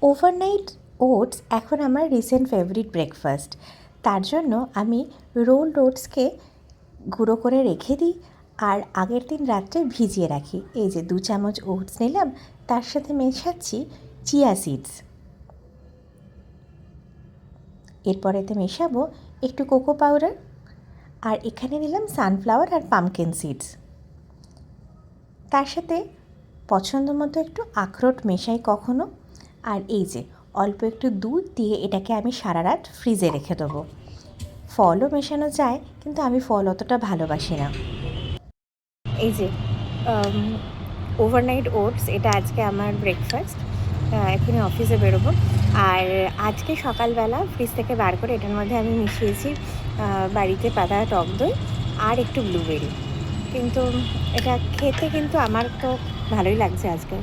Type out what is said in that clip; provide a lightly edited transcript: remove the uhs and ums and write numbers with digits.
Overnight oats এখন আমার recent favourite breakfast. তার জন্য আমি রোল ওটসকে গুঁড়ো করে রেখে দিই আর আগের দিন রাত্রে ভিজিয়ে রাখি। এই যে 2 চামচ ওটস নিলাম, তার সাথে মেশাচ্ছি চিয়া সিডস। এরপরেতে মেশাবো একটু কোকো পাউডার, আর এখানে নিলাম সানফ্লাওয়ার আর পামকিন সিডস। তার সাথে পছন্দ মতো একটু আখরোট মেশাই কখনো। আর এই যে অল্প একটু দুধ দিয়ে এটাকে আমি সারা রাত ফ্রিজে রেখে দেবো। ফলও মেশানো যায়, কিন্তু আমি ফল অতটা ভালোবাসি না। এই যে ওভারনাইট ওটস, এটা আজকে আমার ব্রেকফাস্ট। এখনই অফিসে বেরোবো। আর আজকে সকালবেলা ফ্রিজ থেকে বার করে এটার মধ্যে আমি মিশিয়েছি বাড়িতে পাতা টক দই আর একটু ব্লুবেরি। কিন্তু এটা খেতে কিন্তু আমার তো ভালোই লাগছে আজকে।